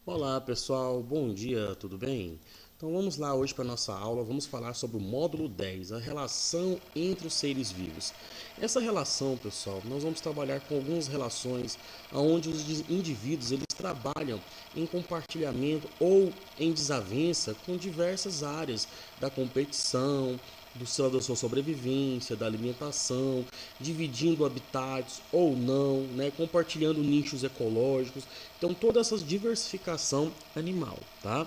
Olá pessoal, bom dia, tudo bem? Então vamos lá hoje para a nossa aula, vamos falar sobre o módulo 10, a relação entre os seres vivos. Essa relação, pessoal, nós vamos trabalhar com algumas relações onde os indivíduos eles trabalham em compartilhamento ou em desavença com diversas áreas da competição, da sua sobrevivência, da alimentação, dividindo habitats ou não, né, compartilhando nichos ecológicos. Então, toda essa diversificação animal, tá?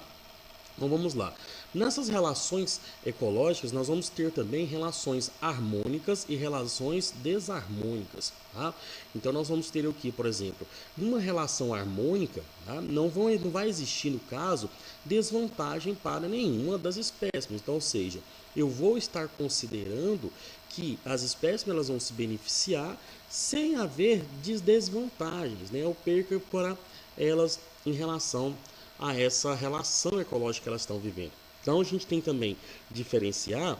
Então vamos lá. Nessas relações ecológicas, nós vamos ter também relações harmônicas e relações desarmônicas. Tá? Então nós vamos ter o que, por exemplo, numa relação harmônica, tá? não vai existir, no caso, desvantagem para nenhuma das espécies. Então, ou seja, eu vou estar considerando que as espécies elas vão se beneficiar sem haver desvantagens, né? ou perca para elas em relação a essa relação ecológica que elas estão vivendo. Então a gente tem também diferenciar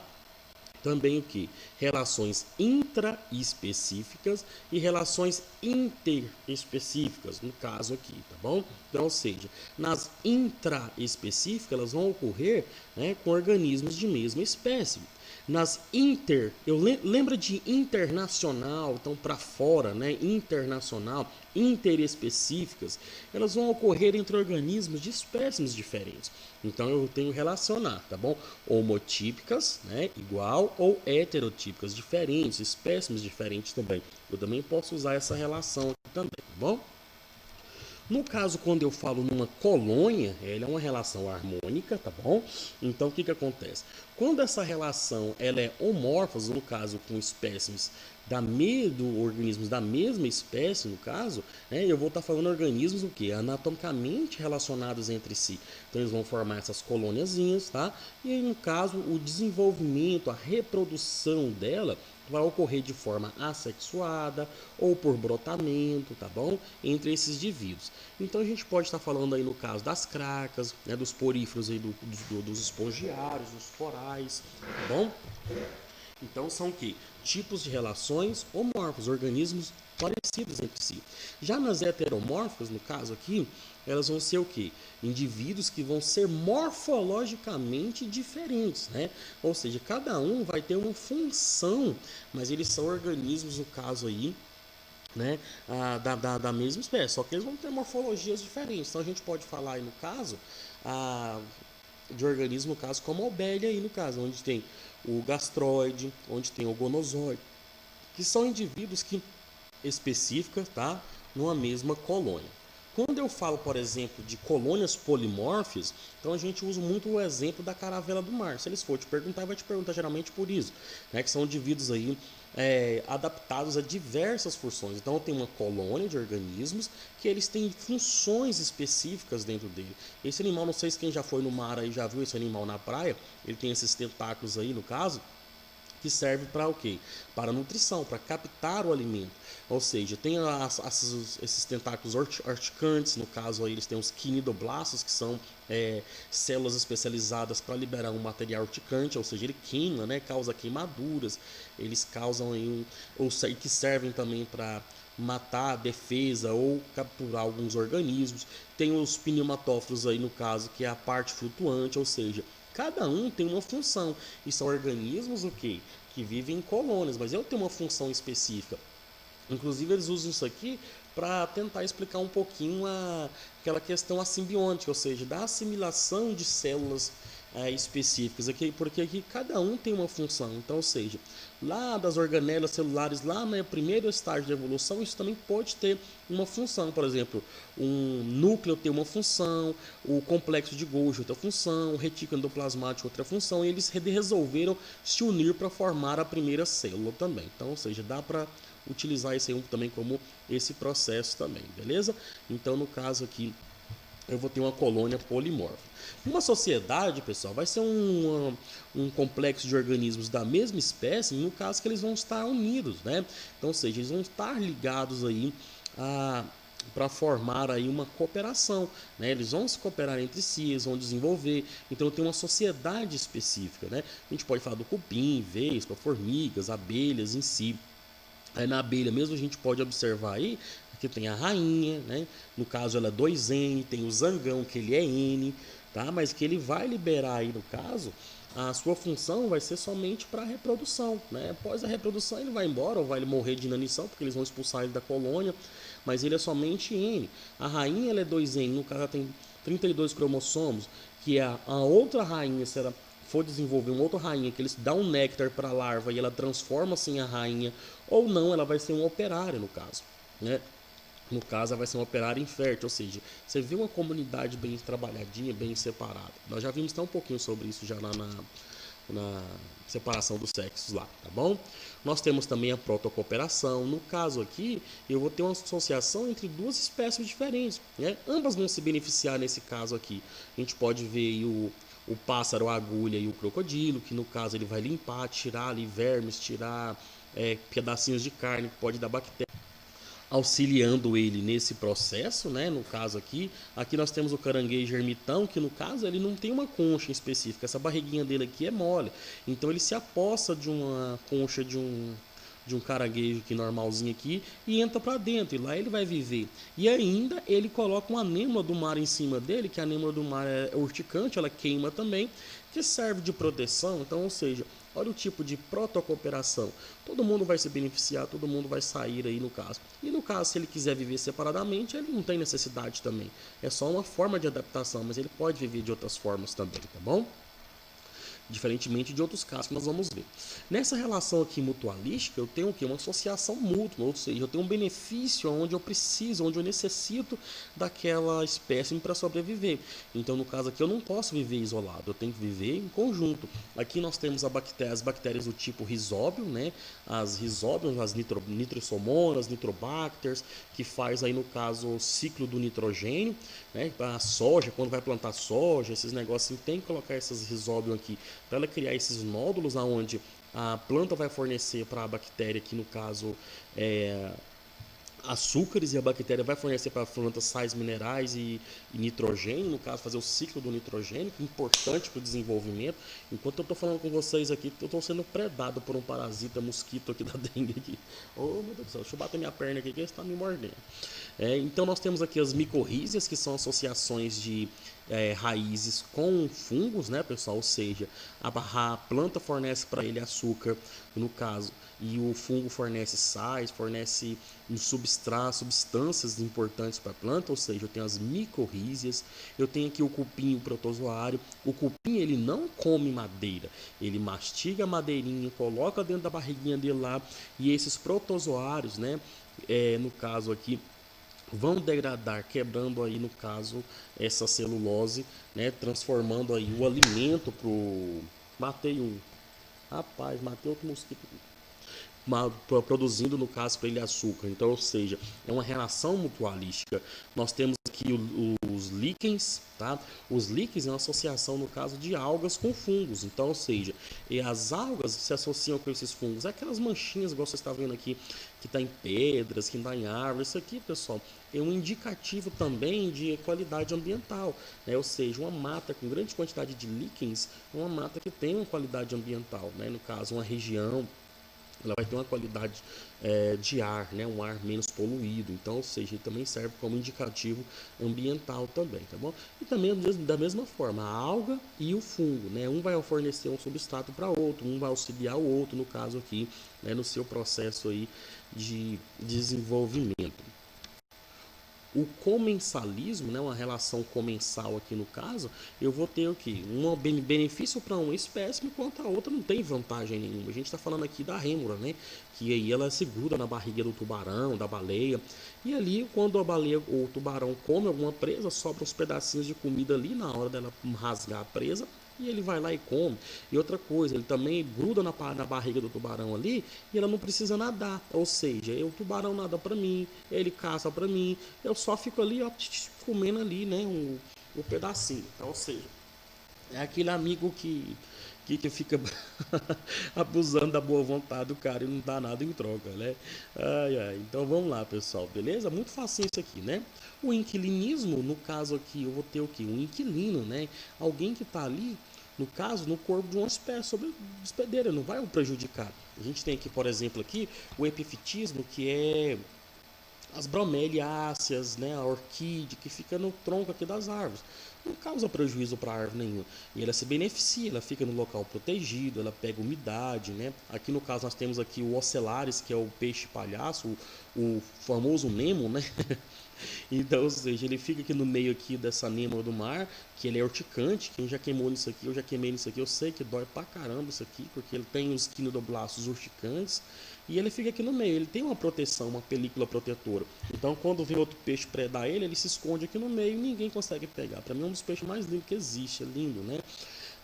também o que? Relações intraespecíficas e relações interespecíficas, no caso aqui, tá bom? Então, ou seja, nas intraespecíficas elas vão ocorrer, né, com organismos de mesma espécie. Nas lembra de internacional, então para fora, né, internacional, interespecíficas, elas vão ocorrer entre organismos de espécies diferentes. Então eu tenho relacionar, tá bom? Homotípicas, né, igual, ou heterotípicas, diferentes, espécimes diferentes também. Eu também posso usar essa relação aqui também, tá bom? No caso, quando eu falo numa colônia, ela é uma relação harmônica, tá bom? Então, o que acontece? Quando essa relação ela é homórfica, no caso, com espécies organismos da mesma espécie, no caso, né, eu vou estar falando organismos o quê? Anatomicamente relacionados entre si. Então, eles vão formar essas colôniazinhas, tá? E aí, no caso, o desenvolvimento, a reprodução dela vai ocorrer de forma assexuada ou por brotamento, tá bom? Entre esses indivíduos. Então a gente pode estar falando aí no caso das cracas, né, dos poríferos aí dos espongiários, dos corais, tá bom? Então são que tipos de relações homórficos, organismos parecidos entre si. Já nas heteromórficas, no caso aqui, elas vão ser o quê? Indivíduos que vão ser morfologicamente diferentes, né? Ou seja, cada um vai ter uma função, mas eles são organismos, no caso aí, né, da mesma espécie, só que eles vão ter morfologias diferentes. Então a gente pode falar aí no caso de organismo, no caso, como a obelia aí no caso, onde tem o gastroide, onde tem o gonozoide, que são indivíduos que específicas, tá, numa mesma colônia. Quando eu falo, por exemplo, de colônias polimórficas, então a gente usa muito o exemplo da caravela do mar. Se eles for te perguntar, vai te perguntar geralmente por isso, né? Que são indivíduos aí adaptados a diversas funções. Então tem uma colônia de organismos que eles têm funções específicas dentro dele. Esse animal, não sei se quem já foi no mar aí já viu esse animal na praia, ele tem esses tentáculos aí no caso, que serve para o quê? Para nutrição, para captar o alimento. Ou seja, tem esses tentáculos urticantes, no caso aí eles têm os quinidoblastos, que são células especializadas para liberar um material urticante, ou seja, ele queima, né, causa queimaduras, eles causam aí que servem também para matar, defesa ou capturar alguns organismos. Tem os pneumatóforos aí no caso, que é a parte flutuante, ou seja, cada um tem uma função e são organismos o quê? Que vivem em colônias, mas eu tenho uma função específica. Inclusive eles usam isso aqui para tentar explicar um pouquinho aquela questão assimbiótica, ou seja, da assimilação de células específicas, aqui, porque aqui cada um tem uma função. Então, ou seja, lá das organelas celulares, lá no primeiro estágio de evolução, isso também pode ter uma função. Por exemplo, um núcleo tem uma função, o complexo de Golgi outra função, o retículo endoplasmático outra função, e eles resolveram se unir para formar a primeira célula também. Então, ou seja, dá para utilizar esse aí também como esse processo também, beleza? Então, no caso aqui, eu vou ter uma colônia polimórfica. Uma sociedade, pessoal, vai ser um complexo de organismos da mesma espécie, no caso que eles vão estar unidos, né? Então, ou seja, eles vão estar ligados aí para formar aí uma cooperação, né? Eles vão se cooperar entre si, eles vão desenvolver, então tem uma sociedade específica, né? A gente pode falar do cupim, vespa, formigas, abelhas em si. Aí na abelha mesmo a gente pode observar aí que tem a rainha, né? No caso ela é 2N, tem o zangão que ele é N, tá? Mas que ele vai liberar aí no caso, a sua função vai ser somente para a reprodução, né? Após a reprodução ele vai embora ou vai morrer de inanição, porque eles vão expulsar ele da colônia, mas ele é somente N. A rainha ela é 2N, no caso ela tem 32 cromossomos, que a outra rainha será for desenvolver uma outra rainha, que eles dão um néctar para a larva e ela transforma-se em a rainha, ou não, ela vai ser um operário no caso, né? No caso, ela vai ser um operário infértil, ou seja, você vê uma comunidade bem trabalhadinha, bem separada. Nós já vimos até um pouquinho sobre isso já na separação dos sexos lá, tá bom? Nós temos também a protocooperação. No caso aqui, eu vou ter uma associação entre duas espécies diferentes, né? Ambas vão se beneficiar nesse caso aqui. A gente pode ver aí o pássaro, a agulha e o crocodilo, que no caso ele vai limpar, tirar ali vermes, tirar pedacinhos de carne que pode dar bactéria, auxiliando ele nesse processo, né? No caso aqui nós temos o caranguejo ermitão, que no caso ele não tem uma concha específica, essa barriguinha dele aqui é mole, então ele se aposta de uma concha de um caranguejo aqui normalzinho aqui e entra para dentro, e lá ele vai viver. E ainda ele coloca uma anêmona do mar em cima dele, que a anêmona do mar é urticante, ela queima também, que serve de proteção. Então, ou seja, olha o tipo de protocooperação. Todo mundo vai se beneficiar, todo mundo vai sair aí no caso. E no caso, se ele quiser viver separadamente, ele não tem necessidade também. É só uma forma de adaptação, mas ele pode viver de outras formas também, tá bom? Diferentemente de outros casos que nós vamos ver. Nessa relação aqui mutualística, eu tenho o quê? Uma associação mútua, ou seja, eu tenho um benefício onde eu preciso, onde eu necessito daquela espécie para sobreviver. Então, no caso aqui, eu não posso viver isolado, eu tenho que viver em conjunto. Aqui nós temos as bactérias do tipo risóbio, né? As risóbios, as nitrosomonas, nitrobacters, que faz aí, no caso, o ciclo do nitrogênio, né? A soja, quando vai plantar soja, esses negócios, tem que colocar esses risóbios aqui para ela criar esses nódulos aonde a planta vai fornecer para a bactéria, que no caso é açúcares, e a bactéria vai fornecer para a planta sais minerais e nitrogênio, no caso fazer o ciclo do nitrogênio, que é importante para o desenvolvimento. Enquanto eu estou falando com vocês aqui, eu estou sendo predado por um parasita mosquito aqui da dengue aqui. Oh, meu Deus do céu, deixa eu bater minha perna aqui que ele está me mordendo. Então nós temos aqui as micorrízias, que são associações de raízes com fungos, né, pessoal? Ou seja, a planta fornece para ele açúcar, no caso, e o fungo fornece sais, fornece um substâncias importantes para a planta, ou seja, eu tenho as micorrízias, eu tenho aqui o cupim, o protozoário. O cupim, ele não come madeira, ele mastiga a madeirinha, coloca dentro da barriguinha dele lá, e esses protozoários, né, no caso aqui, vão degradar, quebrando aí no caso essa celulose, né, transformando aí o alimento pro... Matei um. Rapaz, matei outro mosquito. Produzindo no caso para ele açúcar. Então, ou seja, é uma relação mutualística. Nós temos aqui os líquens, tá? Os líquens é uma associação no caso de algas com fungos. Então, ou seja, e as algas se associam com esses fungos. É aquelas manchinhas, igual você está vendo aqui, que está em pedras, que está em árvores. Isso aqui, pessoal, é um indicativo também de qualidade ambiental, né? Ou seja, uma mata com grande quantidade de líquens é uma mata que tem uma qualidade ambiental, né? No caso, uma região, ela vai ter uma qualidade de ar, né? Um ar menos poluído. Então, ou seja, ele também serve como indicativo ambiental também, tá bom? E também da mesma forma, a alga e o fungo, né? Um vai fornecer um substrato para outro, um vai auxiliar o outro, no caso aqui, né? No seu processo aí de desenvolvimento. O comensalismo, né, uma relação comensal aqui no caso, eu vou ter o quê? Um benefício para uma espécie, enquanto a outra não tem vantagem nenhuma. A gente está falando aqui da rêmora, né? Que aí ela segura na barriga do tubarão, da baleia. E ali, quando a baleia ou o tubarão come alguma presa, sobra uns pedacinhos de comida ali na hora dela rasgar a presa. E ele vai lá e come. E outra coisa, ele também gruda na barriga do tubarão ali e ela não precisa nadar. Ou seja, o tubarão nada para mim, ele caça para mim, eu só fico ali, ó, comendo ali, né, um pedacinho. Então, ou seja, é aquele amigo que fica abusando da boa vontade do cara e não dá nada em troca, né? Ai, ai. Então vamos lá, pessoal, beleza? Muito fácil isso aqui, né? O inquilinismo, no caso aqui, eu vou ter o quê? Um inquilino, né? Alguém que está ali, no caso, no corpo de uma espécie sobre hospedeira, não vai o prejudicar. A gente tem aqui, por exemplo, aqui, o epifitismo, que é as broméliáceas, né, a orquídea que fica no tronco aqui das árvores. Não causa prejuízo para a árvore nenhuma. E ela se beneficia, ela fica no local protegido, ela pega umidade, né? Aqui no caso nós temos aqui o Ocellaris, que é o peixe palhaço, o famoso Nemo, né? Então, ou seja, ele fica aqui no meio aqui dessa anêmona do mar, que ele é urticante. Quem já queimou nisso aqui, eu já queimei nisso aqui, eu sei que dói pra caramba isso aqui, porque ele tem os quinidoblastos urticantes e ele fica aqui no meio. Ele tem uma proteção, uma película protetora. Então, quando vem outro peixe predar ele, ele se esconde aqui no meio e ninguém consegue pegar. Para mim é um dos peixes mais lindos que existe, é lindo, né?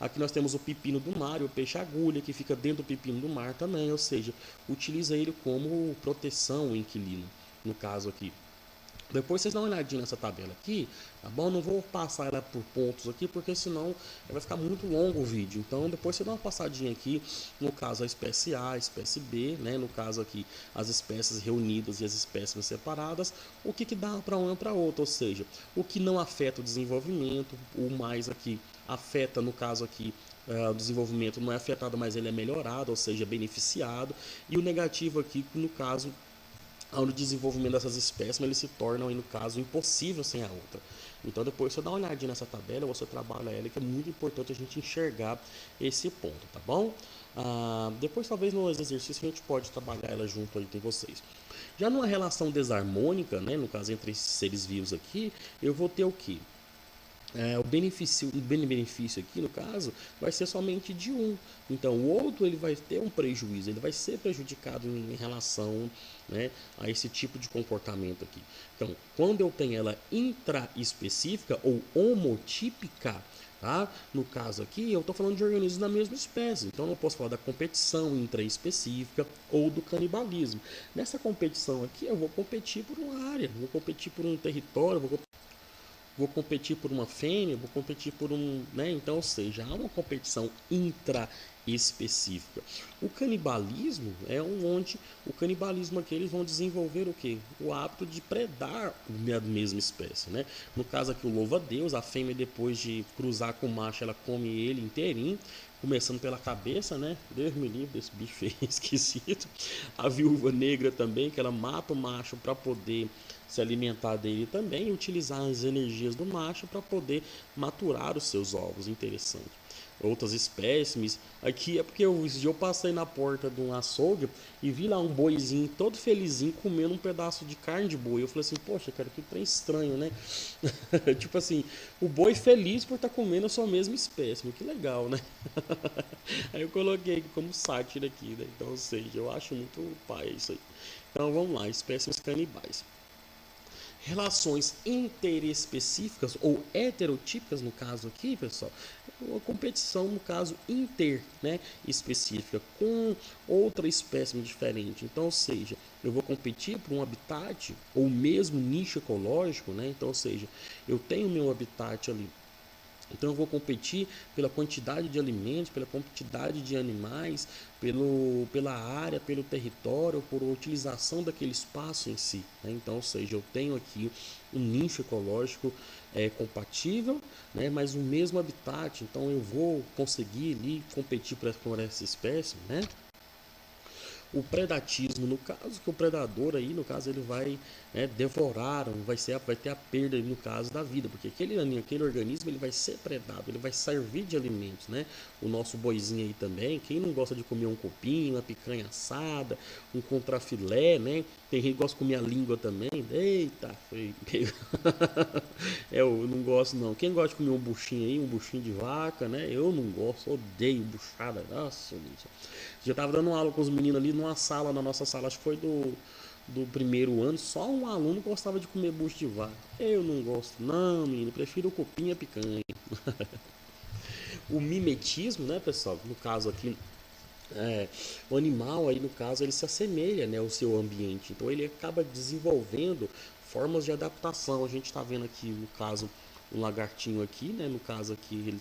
Aqui nós temos o pepino do mar, o peixe agulha, que fica dentro do pepino do mar também, ou seja, utiliza ele como proteção, o inquilino, no caso aqui. Depois vocês dão uma olhadinha nessa tabela aqui, tá bom? Não vou passar ela por pontos aqui, porque senão vai ficar muito longo o vídeo. Então depois você dá uma passadinha aqui, no caso a espécie A, a espécie B, né? No caso aqui as espécies reunidas e as espécies separadas, o que dá para uma e para outra, ou seja, o que não afeta o desenvolvimento, o mais aqui afeta, no caso aqui, o desenvolvimento não é afetado, mas ele é melhorado, ou seja, beneficiado, e o negativo aqui, no caso ao desenvolvimento dessas espécies, eles se tornam, aí, no caso, impossível sem a outra. Então, depois você dá uma olhadinha nessa tabela, você trabalha ela, que é muito importante a gente enxergar esse ponto, tá bom? Depois, talvez, no exercício, a gente pode trabalhar ela junto aí com vocês. Já numa relação desarmônica, né, no caso, entre esses seres vivos aqui, eu vou ter o quê? O benefício aqui, no caso, vai ser somente de um. Então, o outro ele vai ter um prejuízo, ele vai ser prejudicado em relação, né, a esse tipo de comportamento aqui. Então, quando eu tenho ela intraespecífica ou homotípica, tá? No caso aqui, eu estou falando de organismos da mesma espécie. Então, eu posso falar da competição intraespecífica ou do canibalismo. Nessa competição aqui, eu vou competir por uma área, vou competir por um território, vou competir por uma fêmea, vou competir por um, né? Então, ou seja, há uma competição intraespecífica. O canibalismo é onde o canibalismo aqui eles vão desenvolver o quê? O hábito de predar a mesma espécie, né? No caso aqui o louva-a-Deus, a fêmea depois de cruzar com o macho, ela come ele inteirinho, começando pela cabeça, né? Deus me livre desse bicho feio, esquisito. A viúva negra também, que ela mata o macho para poder se alimentar dele também e utilizar as energias do macho para poder maturar os seus ovos. Interessante. Outras espécimes. Aqui é porque eu passei na porta de um açougue e vi lá um boizinho todo felizinho comendo um pedaço de carne de boi. Eu falei assim, poxa, cara, que trem estranho, né? Tipo assim, o boi feliz por estar comendo a sua mesma espécie. Que legal, né? Aí eu coloquei como sátira aqui, né? Então, ou seja, eu acho muito pai isso aí. Então vamos lá, espécies canibais. Relações interespecíficas ou heterotípicas, no caso aqui, pessoal, uma competição, no caso, inter, né, específica, com outra espécie diferente. Então, ou seja, eu vou competir por um habitat ou mesmo nicho ecológico, né? Então, ou seja, eu tenho meu habitat ali, então eu vou competir pela quantidade de alimentos, pela quantidade de animais, pela área, pelo território, por utilização daquele espaço em si, né? Então, ou seja, eu tenho aqui um nicho ecológico compatível, né? Mas o mesmo habitat, então eu vou conseguir ali competir por essa espécie, né? O predatismo, no caso que o predador aí, no caso, ele vai, né, devorar, vai ter a perda no caso da vida, porque aquele organismo ele vai ser predado, ele vai servir de alimentos, né? O nosso boizinho aí também, quem não gosta de comer um cupim, uma picanha assada, um contrafilé, né? Tem gente que gosta de comer a língua também. Eita, foi. Eu não gosto não. Quem gosta de comer um buchinho aí, um buchinho de vaca, né? Eu não gosto, odeio buchada. Nossa, Deus. Já tava dando aula com os meninos ali numa sala, na nossa sala, acho que foi do primeiro ano, só um aluno gostava de comer bucho de vaca. Eu não gosto, não, menino, prefiro o cupim e a picanha. O mimetismo, né, pessoal? No caso aqui, o animal aí no caso ele se assemelha, né, ao seu ambiente, então ele acaba desenvolvendo formas de adaptação. A gente está vendo aqui no caso um lagartinho aqui, né? No caso aqui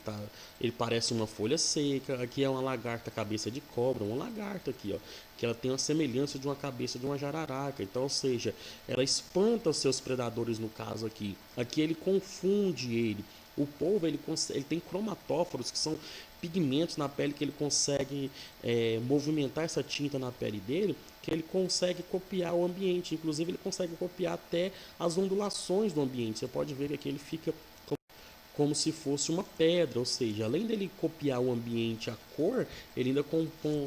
ele parece uma folha seca. Aqui é uma lagarta cabeça de cobra, uma lagarta aqui, ó, que ela tem uma semelhança de uma cabeça de uma jararaca. Então, ou seja, ela espanta os seus predadores no caso aqui. Aqui ele confunde ele. O polvo ele tem cromatóforos, que são pigmentos na pele que ele consegue movimentar essa tinta na pele dele, que ele consegue copiar o ambiente. Inclusive, ele consegue copiar até as ondulações do ambiente. Você pode ver que aqui ele fica como se fosse uma pedra, ou seja, além dele copiar o ambiente, a cor, ele ainda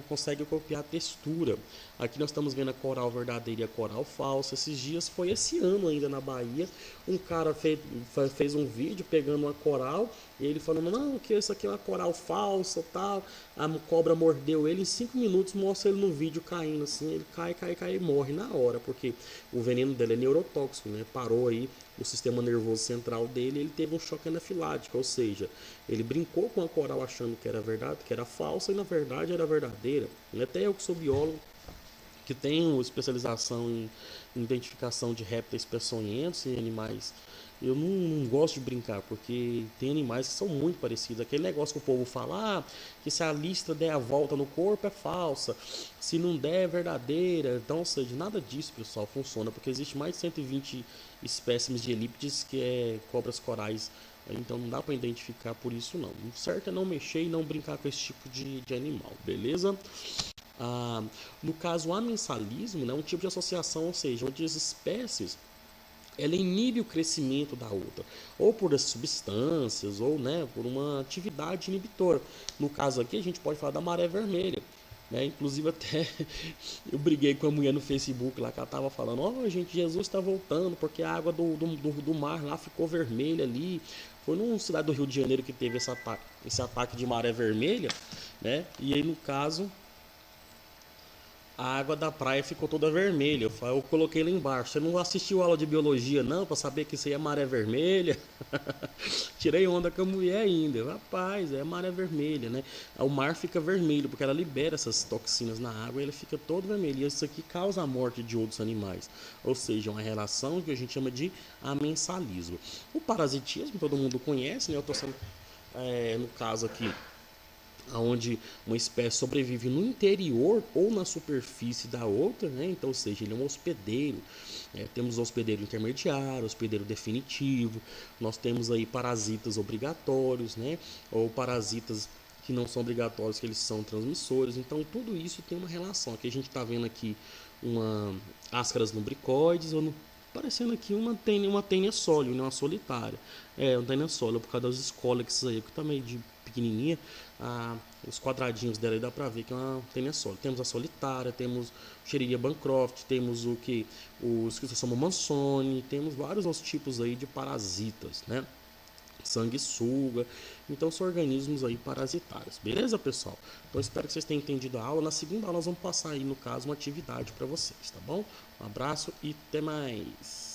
consegue copiar a textura. Aqui nós estamos vendo a coral verdadeira e a coral falsa. Esses dias, foi esse ano ainda na Bahia, um cara fez um vídeo pegando uma coral e ele falando, não, que isso aqui é uma coral falsa, tal. A cobra mordeu ele, em 5 minutos mostra ele no vídeo caindo assim, ele cai e morre na hora, porque o veneno dele é neurotóxico, né? Parou aí o sistema nervoso central dele, ele teve um choque anafilático, ou seja, ele brincou com a coral achando que era verdade, que era falsa, e na verdade era verdadeira. Até eu que sou biólogo, que tenho especialização em identificação de répteis peçonhentos e animais, eu não gosto de brincar, porque tem animais que são muito parecidos. Aquele negócio que o povo fala, que se a listra der a volta no corpo é falsa, se não der é verdadeira. Então, ou seja, nada disso, pessoal, funciona, porque existe mais de 120 espécimes de elíptides, que é cobras corais. Então não dá para identificar por isso não. O certo é não mexer e não brincar com esse tipo de animal, beleza? No caso, o amensalismo, né, é um tipo de associação, ou seja, onde as espécies ela inibe o crescimento da outra, ou por substâncias, ou né, por uma atividade inibitora. No caso aqui, a gente pode falar da maré vermelha. Né? Inclusive, até eu briguei com a mulher no Facebook lá, que ela estava falando: ó, gente, Jesus está voltando, porque a água do mar lá ficou vermelha ali. Foi numa cidade do Rio de Janeiro que teve esse ataque de maré vermelha, né? E aí, no caso, a água da praia ficou toda vermelha. Eu coloquei lá embaixo: você não assistiu aula de biologia não, para saber que isso aí é maré vermelha? Tirei onda com a mulher ainda. Rapaz, é maré vermelha, né? O mar fica vermelho porque ela libera essas toxinas na água e ele fica todo vermelho. E isso aqui causa a morte de outros animais. Ou seja, uma relação que a gente chama de amensalismo. O parasitismo todo mundo conhece, né? Eu estou sendo, no caso aqui, onde uma espécie sobrevive no interior ou na superfície da outra, né? Então, ou seja, ele é um hospedeiro. Temos hospedeiro intermediário, hospedeiro definitivo. Nós temos aí parasitas obrigatórios, né? Ou parasitas que não são obrigatórios, que eles são transmissores. Então, tudo isso tem uma relação. Aqui a gente está vendo aqui uma áscaras lumbricoides, parecendo aqui uma tênia sólio, né? Uma solitária. Uma tênia sólio, por causa das escólex aí, que tá meio de pequenininha. Os quadradinhos dela aí dá pra ver que é uma tênia sólio. Temos a solitária, temos o Xeriria Bancroft, temos os que são Mansoni, temos vários outros tipos aí de parasitas, né? Sanguessuga. Então são organismos aí parasitários, beleza, pessoal? Então espero que vocês tenham entendido a aula. Na segunda aula nós vamos passar aí, no caso, uma atividade para vocês, tá bom? Um abraço e até mais.